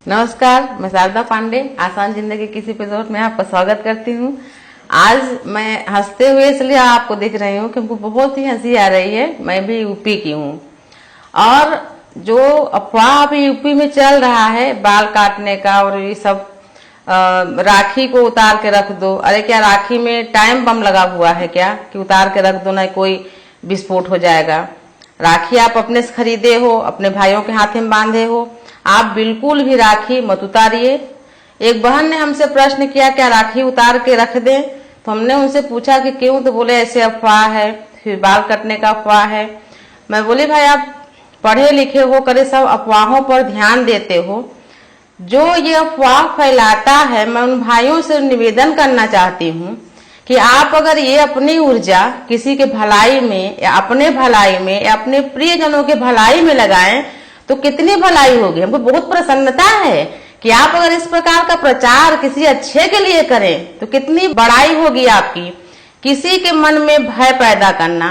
नमस्कार, मैं शारदा पांडे आसान जिंदगी किसी एपिसोड में आपका स्वागत करती हूँ। आज मैं हंसते हुए इसलिए आपको दिख रही हूँ क्योंकि बहुत ही हंसी आ रही है। मैं भी यूपी की हूँ और जो अफवाह अभी यूपी में चल रहा है बाल काटने का और ये सब, राखी को उतार के रख दो। अरे क्या राखी में टाइम बम लगा हुआ है क्या कि उतार के रख दो ना कोई विस्फोट हो जाएगा। राखी आप अपने से खरीदे हो, अपने भाइयों के हाथ में बांधे हो, आप बिल्कुल भी राखी मत उतारिए। एक बहन ने हमसे प्रश्न किया क्या राखी उतार के रख दें, तो हमने उनसे पूछा कि क्यों, तो बोले ऐसे अफवाह है, फिर बाल कटने का अफवाह है। मैं बोली भाई आप पढ़े लिखे हो, करे सब अफवाहों पर ध्यान देते हो। जो ये अफवाह फैलाता है, मैं उन भाइयों से निवेदन करना चाहती हूँ कि आप अगर ये अपनी ऊर्जा किसी के भलाई में या अपने भलाई में या अपने प्रियजनों के भलाई में लगाएं तो कितनी भलाई होगी। हमको बहुत प्रसन्नता है कि आप अगर इस प्रकार का प्रचार किसी अच्छे के लिए करें तो कितनी बड़ाई होगी आपकी। किसी के मन में भय पैदा करना।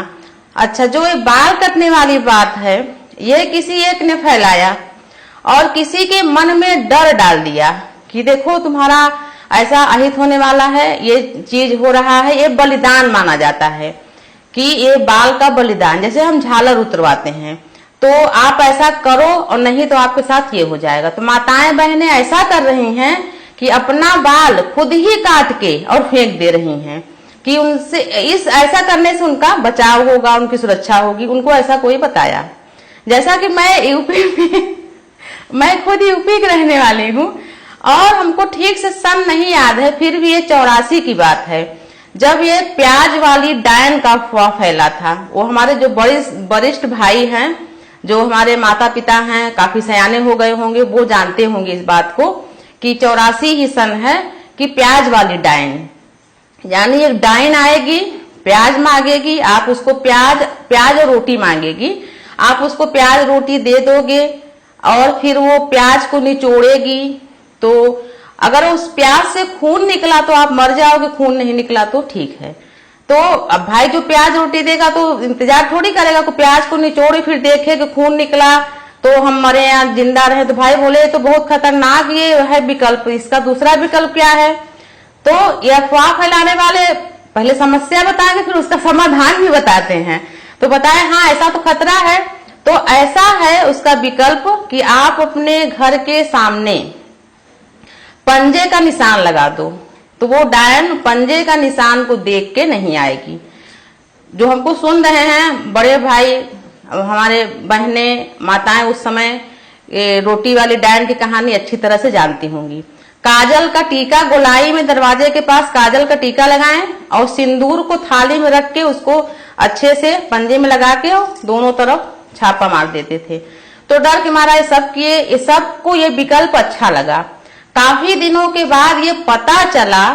अच्छा, जो ये बाल कटने वाली बात है ये किसी एक ने फैलाया और किसी के मन में डर डाल दिया कि देखो तुम्हारा ऐसा अहित होने वाला है, ये चीज हो रहा है, ये बलिदान माना जाता है कि ये बाल का बलिदान, जैसे हम झालर उतरवाते हैं तो आप ऐसा करो और नहीं तो आपके साथ ये हो जाएगा। तो माताएं बहनें ऐसा कर रही हैं कि अपना बाल खुद ही काट के और फेंक दे रही हैं कि उनसे इस ऐसा करने से उनका बचाव होगा, उनकी सुरक्षा होगी। उनको ऐसा कोई बताया। जैसा कि मैं यूपी में मैं खुद यूपी की रहने वाली हूँ और हमको ठीक से सन नहीं याद है, फिर भी ये 84 की बात है जब ये प्याज वाली डायन का अफवाह फैला था। वो हमारे जो वरिष्ठ भाई हैं, जो हमारे माता पिता हैं, काफी सयाने हो गए होंगे, वो जानते होंगे इस बात को कि 84 ही सन है कि प्याज वाली डायन, यानी एक डायन आएगी, प्याज मांगेगी, आप उसको प्याज और रोटी मांगेगी, आप उसको प्याज रोटी दे दोगे और फिर वो प्याज को निचोड़ेगी। तो अगर उस प्याज से खून निकला तो आप मर जाओगे, खून नहीं निकला तो ठीक है। तो अब भाई जो प्याज रोटी देगा तो इंतजार थोड़ी करेगा कि प्याज को निचोड़े फिर देखे कि खून निकला तो हम मरे या जिंदा रहे। तो भाई बोले तो बहुत खतरनाक ये है विकल्प, इसका दूसरा विकल्प क्या है। तो ये अफवाह फैलाने वाले पहले समस्या बताएंगे फिर उसका समाधान भी बताते हैं। तो बताए हाँ ऐसा तो खतरा है, तो ऐसा है उसका विकल्प कि आप अपने घर के सामने पंजे का निशान लगा दो, तो वो डायन पंजे का निशान को देख के नहीं आएगी। जो हमको सुन रहे हैं बड़े भाई, हमारे बहने, माताएं उस समय रोटी वाली डायन की कहानी अच्छी तरह से जानती होंगी। काजल का टीका गोलाई में दरवाजे के पास काजल का टीका लगाएं और सिंदूर को थाली में रख के उसको अच्छे से पंजे में लगा के दोनों तरफ छापा मार देते थे। तो डर के मारा ये सब किए, ये सबको ये विकल्प अच्छा लगा। काफी दिनों के बाद ये पता चला,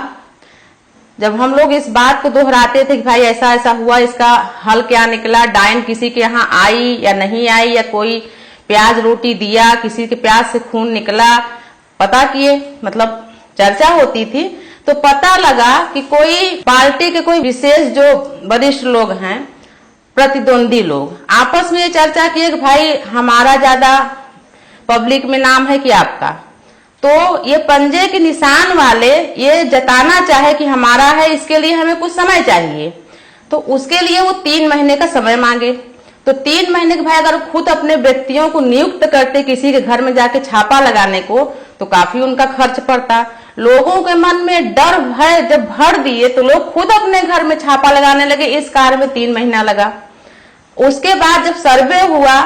जब हम लोग इस बात को दोहराते थे कि भाई ऐसा ऐसा हुआ, इसका हल क्या निकला, डायन किसी के यहाँ आई या नहीं आई, या कोई प्याज रोटी दिया, किसी के प्याज से खून निकला, पता किए, मतलब चर्चा होती थी। तो पता लगा कि कोई पार्टी के कोई विशेष जो वरिष्ठ लोग हैं, प्रतिद्वंदी लोग, आपस में ये चर्चा किए कि भाई हमारा ज्यादा पब्लिक में नाम है कि आपका। तो ये पंजे के निशान वाले ये जताना चाहे कि हमारा है, इसके लिए हमें कुछ समय चाहिए। तो उसके लिए वो 3 महीने का समय मांगे। तो 3 महीने के भाई अगर खुद अपने व्यक्तियों को नियुक्त करते किसी के घर में जाके छापा लगाने को, तो काफी उनका खर्च पड़ता। लोगों के मन में डर भय जब भर दिए तो लोग खुद अपने घर में छापा लगाने लगे। इस कार्य में 3 महीना लगा। उसके बाद जब सर्वे हुआ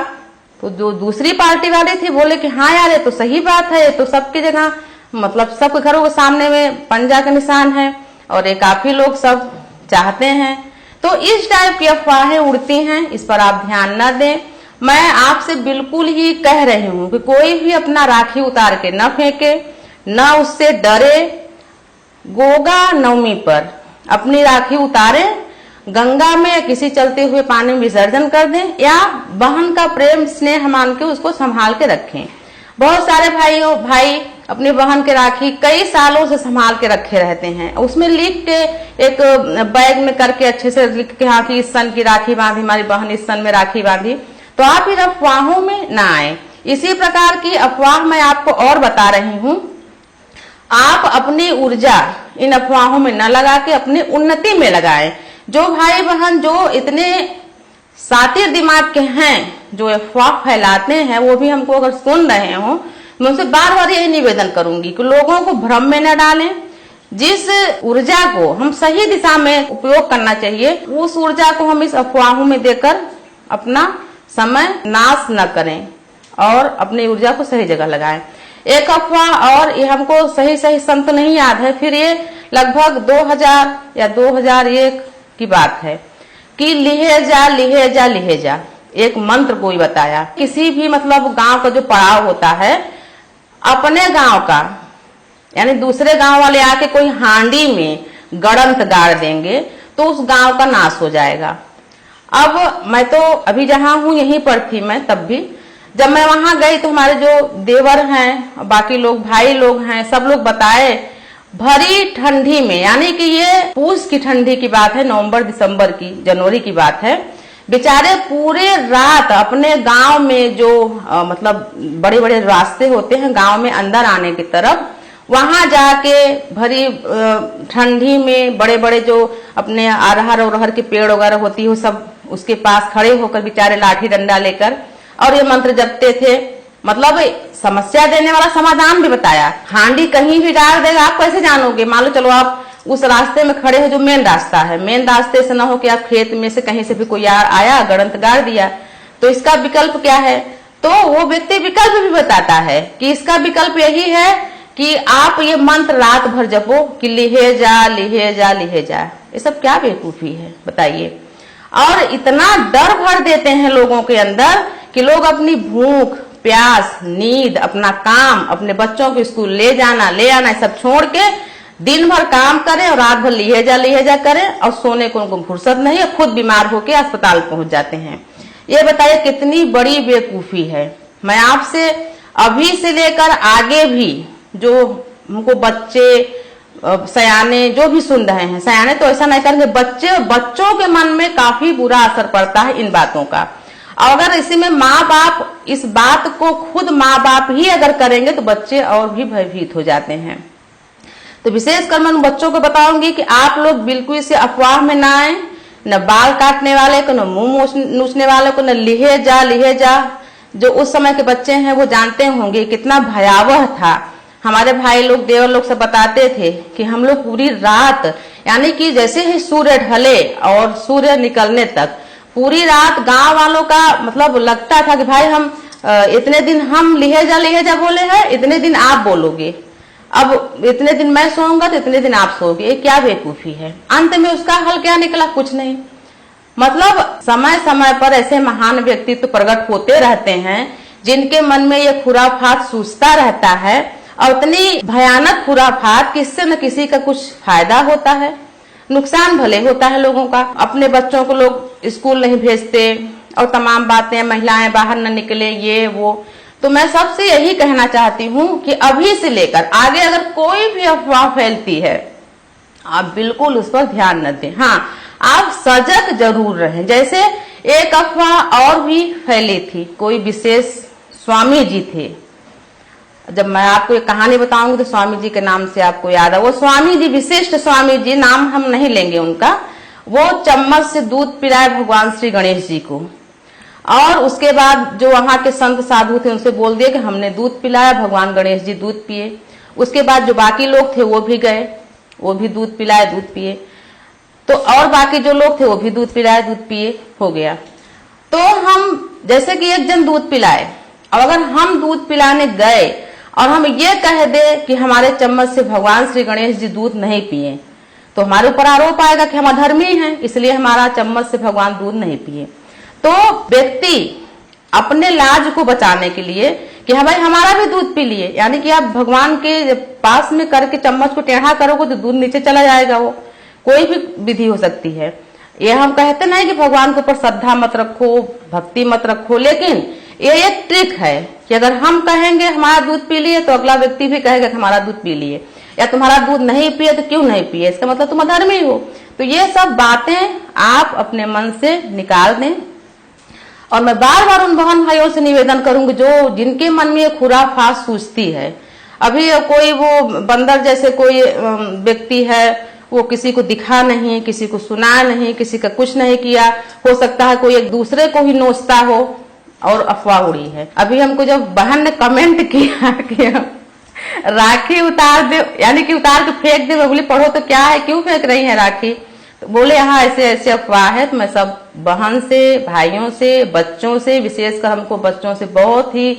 तो जो दूसरी पार्टी वाले थे बोले कि हाँ यार ये तो सही बात है, ये तो सबकी जगह, मतलब सबके घरों के सामने में पंजा का निशान है और ये काफी लोग सब चाहते हैं। तो इस टाइप की अफवाहें उड़ती हैं, इस पर आप ध्यान न दें। मैं आपसे बिल्कुल ही कह रही हूँ कि कोई भी अपना राखी उतार के न फेंके, न उससे डरे। गोगा नवमी पर अपनी राखी उतारे, गंगा में या किसी चलते हुए पानी में विसर्जन कर दें, या बहन का प्रेम स्नेह मान के उसको संभाल के रखें। बहुत सारे भाई अपनी बहन के राखी कई सालों से संभाल के रखे रहते हैं, उसमें लिख के एक बैग में करके अच्छे से लिख के हाँ कि इस सन की राखी बांधी, हमारी बहन इस सन में राखी बांधी। तो आप इन अफवाहों में ना आए। इसी प्रकार की अफवाह मैं आपको और बता रही हूं। आप अपनी ऊर्जा इन अफवाहों में न लगा के अपनी उन्नति में लगाएं। जो भाई बहन जो इतने सातिर दिमाग के हैं, जो अफवाह फैलाते हैं, वो भी हमको अगर सुन रहे हो, मैं उनसे बार बार यही निवेदन करूंगी कि लोगों को भ्रम में न डालें। जिस ऊर्जा को हम सही दिशा में उपयोग करना चाहिए, उस ऊर्जा को हम इस अफवाहों में देकर अपना समय नाश न करें और अपनी ऊर्जा को सही जगह लगाएं। एक अफवाह और, ये हमको सही सन तो नहीं याद है, फिर ये लगभग 2000 या 2001 की बात है कि लिहेजा लिहेजा लिहेजा एक मंत्र कोई बताया। किसी भी मतलब गांव का जो पड़ाव होता है, अपने गांव का यानी दूसरे गांव वाले आके कोई हांडी में गड़ंत गाड़ देंगे तो उस गांव का नाश हो जाएगा। अब मैं तो अभी जहां हूं यहीं पर थी मैं, तब भी जब मैं वहां गई तो हमारे जो देवर हैं, बाकी लोग भाई लोग हैं, सब लोग बताए भरी ठंडी में, यानी कि ये पूस की ठंडी की बात है, नवंबर दिसंबर की, जनवरी की बात है, बेचारे पूरे रात अपने गांव में जो मतलब बड़े बड़े रास्ते होते हैं गांव में अंदर आने की तरफ, वहां जाके भरी ठंडी में बड़े बड़े जो अपने अरहर और के पेड़ वगैरह होती है, सब उसके पास खड़े होकर बेचारे लाठी डंडा लेकर और ये मंत्र जपते थे। मतलब समस्या देने वाला समाधान भी बताया। हांडी कहीं भी डाल देगा, आप कैसे जानोगे? मान लो चलो आप उस रास्ते में खड़े हो जो मेन रास्ता है, मेन रास्ते से ना हो कि आप खेत में से कहीं से भी कोई आया गड़ंत गाड़ दिया, तो इसका विकल्प क्या है? तो वो व्यक्ति विकल्प भी बताता है कि इसका विकल्प यही है कि आप ये मंत्र रात भर जपो कि लिहेजा लिहेजा लिहेजा। ये सब क्या बेवकूफी है बताइए। और इतना डर भर देते हैं लोगों के अंदर कि लोग अपनी भूख प्यास, नींद, अपना काम, अपने बच्चों को स्कूल ले जाना ले आना सब छोड़ के दिन भर काम करें और रात भर लिहेजा लिहेजा करें और सोने को उनको फुर्सत नहीं है, खुद बीमार होकर अस्पताल पहुंच जाते हैं। ये बताइए कितनी बड़ी बेवकूफी है। मैं आपसे अभी से लेकर आगे भी जो हमको बच्चे सयाने जो भी सुन रहे हैं, सयाने तो ऐसा नहीं करेंगे, बच्चे और बच्चों के मन में काफी बुरा असर पड़ता है इन बातों का। अगर इसी में माँ बाप इस बात को खुद माँ बाप ही अगर करेंगे तो बच्चे और भी भयभीत हो जाते हैं। तो विशेषकर मैं बच्चों को बताऊंगी कि आप लोग बिल्कुल इसे अफवाह में ना आए, न बाल काटने वाले को, न मुंह नोचने वाले को, न लिहेजा लिहेजा। जो उस समय के बच्चे हैं वो जानते होंगे कितना भयावह था। हमारे भाई लोग देवर लोग सब बताते थे कि हम लोग पूरी रात, यानी कि जैसे ही सूर्य ढले और सूर्य निकलने तक पूरी रात गांव वालों का मतलब लगता था कि भाई हम इतने दिन हम लिहेजा लिहेजा बोले हैं, इतने दिन आप बोलोगे, अब इतने दिन मैं सोऊंगा तो इतने दिन आप सोओगे। ये क्या बेवकूफी है। अंत में उसका हल क्या निकला? कुछ नहीं। मतलब समय समय पर ऐसे महान व्यक्तित्व प्रकट होते रहते हैं जिनके मन में ये खुराफात सूझता रहता है और इतनी भयानक खुराफात किससे न किसी का कुछ फायदा होता है, नुकसान भले होता है लोगों का। अपने बच्चों को लोग स्कूल नहीं भेजते और तमाम बातें, महिलाएं बाहर न निकले, ये वो। तो मैं सबसे यही कहना चाहती हूँ कि अभी से लेकर आगे अगर कोई भी अफवाह फैलती है आप बिल्कुल उस पर ध्यान न दें। हाँ, आप सजग जरूर रहें। जैसे एक अफवाह और भी फैली थी, कोई विशेष स्वामी जी थे। जब मैं आपको एक कहानी बताऊंगी तो स्वामी जी के नाम से आपको याद है। वो स्वामी जी, विशिष्ट स्वामी जी, नाम हम नहीं लेंगे उनका, वो चम्मच से दूध पिलाए भगवान श्री गणेश जी को। और उसके बाद जो वहां के संत साधु थे उनसे बोल दिए कि हमने दूध पिलाया, भगवान गणेश जी दूध पिए। उसके बाद जो बाकी लोग थे वो भी गए, वो भी दूध पिलाए, दूध पिए। तो और बाकी जो लोग थे वो भी दूध पिलाए, दूध पिए, हो गया। तो हम जैसे कि एक जन दूध पिलाए, और अगर हम दूध पिलाने गए और हम ये कह दे कि हमारे चम्मच से भगवान श्री गणेश जी दूध नहीं पिए, तो हमारे ऊपर आरोप आएगा कि हम अधर्मी हैं, इसलिए हमारा चम्मच से भगवान दूध नहीं पिए। तो व्यक्ति अपने लाज को बचाने के लिए कि हाँ भाई हमारा भी दूध पी लिए, यानी कि आप भगवान के पास में करके चम्मच को टेढ़ा करोगे तो दूध नीचे चला जाएगा। वो कोई भी विधि हो सकती है। ये हम कहते नहीं कि भगवान के ऊपर श्रद्धा मत रखो, भक्ति मत रखो, लेकिन ये एक ट्रिक है कि अगर हम कहेंगे हमारा दूध पी लिए तो अगला व्यक्ति भी कहेगा कि हमारा दूध पी लिए, या तुम्हारा दूध नहीं पिए तो क्यों नहीं पिए, इसका मतलब तुम अधर्मी हो। तो ये सब बातें आप अपने मन से निकाल दें और मैं बार बार उन बहन भाइयों से निवेदन करूंगी जो जिनके मन में ये खुराफात सूझती है। अभी कोई वो बंदर जैसे कोई व्यक्ति है, वो किसी को दिखा नहीं, किसी को सुना नहीं, किसी का कुछ नहीं किया, हो सकता है कोई एक दूसरे को ही नोचता हो और अफवाह उड़ी है। अभी हमको जब बहन ने कमेंट किया कि राखी उतार दे, यानी कि उतार के फेंक दे, मैं बोली पढ़ो तो क्या है, क्यों फेंक रही है राखी? तो बोले हाँ ऐसे ऐसे अफवाह है। तो मैं सब बहन से, भाइयों से, बच्चों से, विशेषकर हमको बच्चों से बहुत ही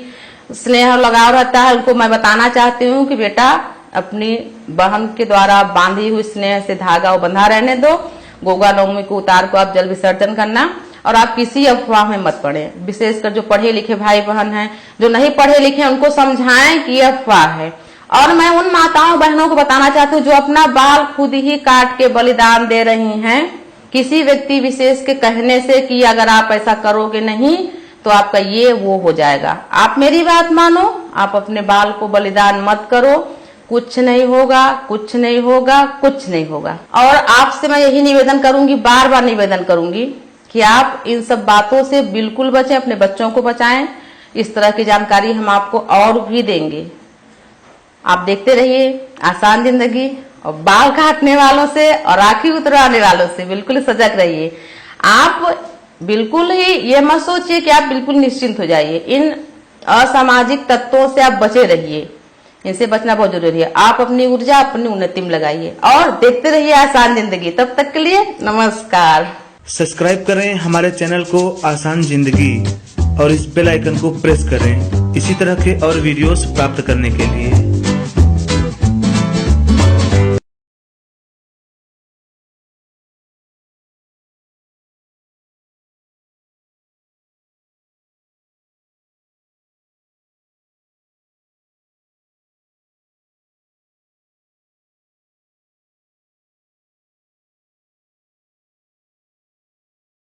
स्नेह और लगाव रहता है, उनको मैं बताना चाहती हूँ कि बेटा अपनी बहन के द्वारा बांधी हुई स्नेह से धागा वो बंधा रहने दो। गोगा नवमी को उतार को आप जल विसर्जन करना और आप किसी अफवाह में मत पड़े। विशेषकर जो पढ़े लिखे भाई बहन हैं, जो नहीं पढ़े लिखे उनको समझाएं कि यह अफवाह है। और मैं उन माताओं बहनों को बताना चाहती हूँ जो अपना बाल खुद ही काट के बलिदान दे रही हैं किसी व्यक्ति विशेष के कहने से कि अगर आप ऐसा करोगे नहीं तो आपका ये वो हो जाएगा। आप मेरी बात मानो, आप अपने बाल को बलिदान मत करो, कुछ नहीं होगा, कुछ नहीं होगा, कुछ नहीं होगा। और आपसे मैं यही निवेदन करूंगी, बार बार निवेदन करूंगी कि आप इन सब बातों से बिल्कुल बचें, अपने बच्चों को बचाएं। इस तरह की जानकारी हम आपको और भी देंगे। आप देखते रहिए आसान जिंदगी, और बाल काटने वालों से और राखी उतरवाने वालों से बिल्कुल सजग रहिए। आप बिल्कुल ही ये मत सोचिए कि आप बिल्कुल निश्चिंत हो जाइए। इन असामाजिक तत्वों से आप बचे रहिए, इनसे बचना बहुत जरूरी है। आप अपनी ऊर्जा अपनी उन्नति में लगाइए और देखते रहिए आसान जिंदगी। तब तक के लिए नमस्कार। सब्सक्राइब करें हमारे चैनल को आसान जिंदगी और इस बेल आइकन को प्रेस करें इसी तरह के और वीडियोस प्राप्त करने के लिए।